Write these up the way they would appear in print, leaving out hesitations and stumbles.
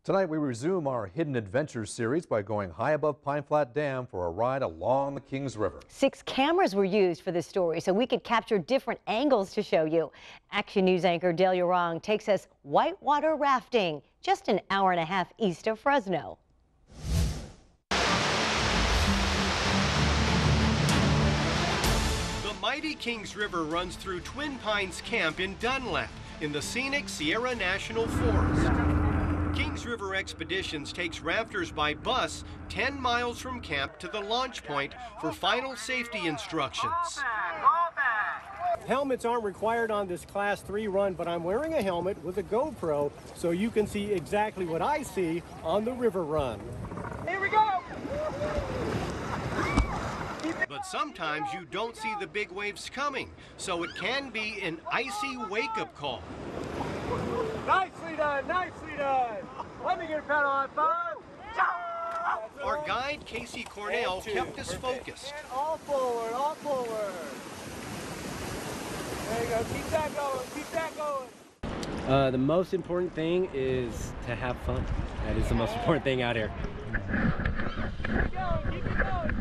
Tonight we resume our Hidden Adventures series by going high above Pine Flat Dam for a ride along the Kings River. 6 cameras were used for this story so we could capture different angles to show you. Action News anchor Delia Rong takes us whitewater rafting just an hour and a half east of Fresno. The mighty Kings River runs through Twin Pines Camp in Dunlap in the scenic Sierra National Forest. Kings River Expeditions takes rafters by bus 10 miles from camp to the launch point for final safety instructions. Helmets aren't required on this Class 3 run, but I'm wearing a helmet with a GoPro so you can see exactly what I see on the river run. Here we go! But sometimes you don't see the big waves coming, so it can be an icy wake-up call. Nicely done, nicely done. Let me get a pedal on 5. Our guide, Casey Cornell, kept us focused. And all forward, all forward. There you go, keep that going, keep that going. The most important thing is to have fun. That is the most important thing out here. Keep it going, keep it going.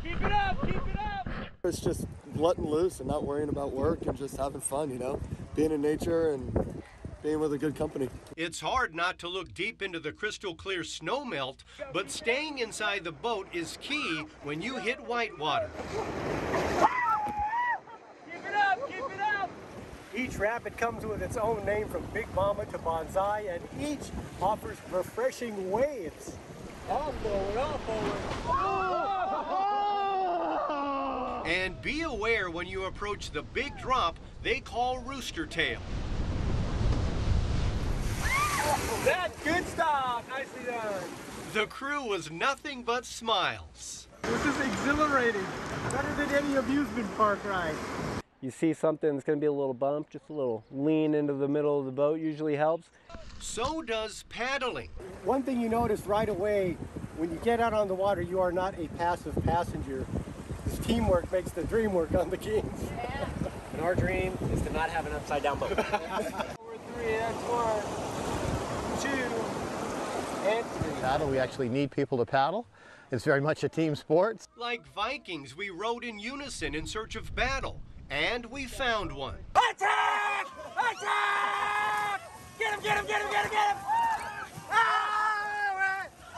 Keep it up, keep it up. It's just letting loose and not worrying about work and just having fun, you know, being in nature and being with a good company. It's hard not to look deep into the crystal clear snow melt, but staying inside the boat is key when you hit whitewater. Keep it up, keep it up. Each rapid comes with its own name from Big Mama to Bonsai, and each offers refreshing waves. All forward, all forward. And be aware when you approach the big drop they call Rooster Tail. That's good stuff. Nicely done. The crew was nothing but smiles. This is exhilarating. Better than any amusement park ride. You see something that's going to be a little bump, just a little lean into the middle of the boat usually helps. So does paddling. One thing you notice right away, when you get out on the water, you are not a passive passenger. This teamwork makes the dream work on the Kings. And our dream is to not have an upside down boat. 4, 3, that's 1, 2, and 3. Paddle, we actually need people to paddle. It's very much a team sport. Like Vikings, we rowed in unison in search of battle, and we found one. Attack! Attack! Get him, get him, get him, get him, get him!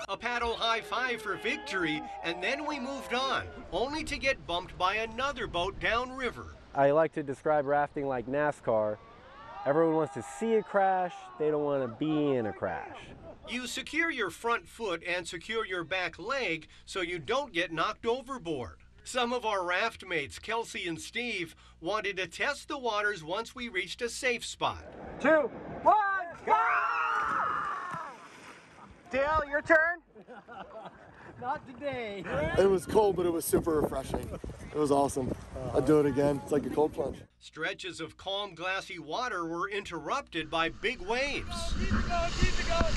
A paddle high five for victory, and then we moved on, only to get bumped by another boat downriver. I like to describe rafting like NASCAR. Everyone wants to see a crash, they don't want to be in a crash. You secure your front foot and secure your back leg so you don't get knocked overboard. Some of our raft mates, Kelsey and Steve, wanted to test the waters once we reached a safe spot. 2, 1, go! Dale, your turn. Not today. It was cold, but it was super refreshing. It was awesome. I'd do it again. It's like a cold plunge. Stretches of calm, glassy water were interrupted by big waves. Keep it going, keep it going.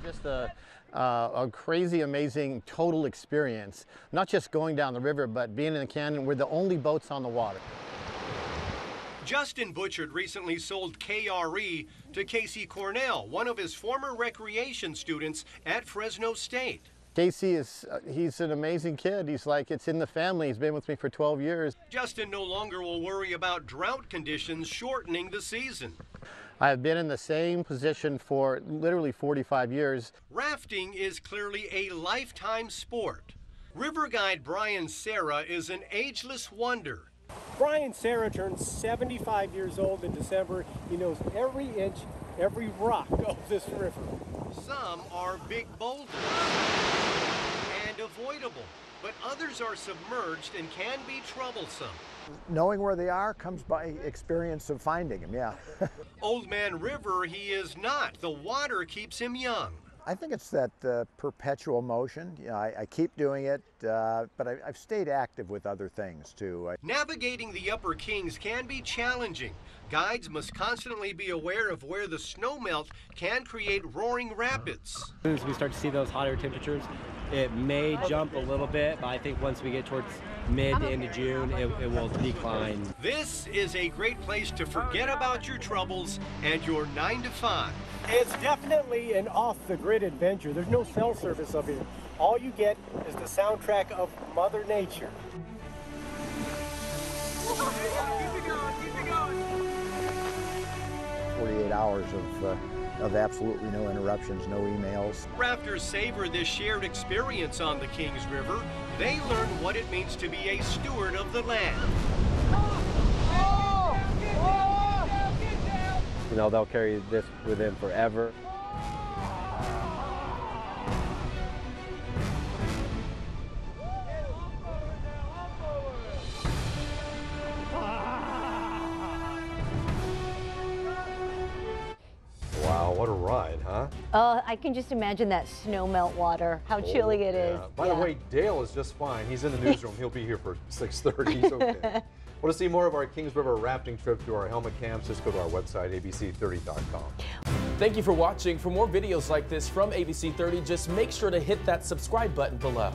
Just a crazy, amazing, total experience. Not just going down the river, but being in the canyon. We're the only boats on the water. Justin Butchard recently sold KRE to Casey Cornell, one of his former recreation students at Fresno State. Casey he's an amazing kid. He's like, it's in the family. He's been with me for 12 years. Justin no longer will worry about drought conditions shortening the season. I've been in the same position for literally 45 years. Rafting is clearly a lifetime sport. River guide Brian Serra is an ageless wonder. Brian Serra turns 75 years old in December. He knows every inch, every rock of this river. Some are big boulders and avoidable, but others are submerged and can be troublesome. Knowing where they are comes by experience of finding them, yeah. Old Man River, he is not. The water keeps him young. I think it's that perpetual motion. You know, I keep doing it. I've stayed active with other things too. Navigating the Upper Kings can be challenging. Guides must constantly be aware of where the snowmelt can create roaring rapids. As soon as we start to see those hotter temperatures, it may jump a little bit, but I think once we get towards mid to end of June, it will decline. This is a great place to forget about your troubles and your 9 to 5. It's definitely an off-the-grid adventure. There's no cell service up here. All you get is the soundtrack of Mother Nature. 48 hours of absolutely no interruptions, no emails. Rafters savor this shared experience on the Kings River. They learn what it means to be a steward of the land. You know, they'll carry this with them forever. Wow, what a ride, huh? I can just imagine that snow melt water, how chilly it is. By the way, Dale is just fine. He's in the newsroom. He'll be here for 6:30. He's okay. Want to see more of our Kings River rafting trip through our helmet camps? Just go to our website, abc30.com. Thank you for watching. For more videos like this from ABC 30, just make sure to hit that subscribe button below.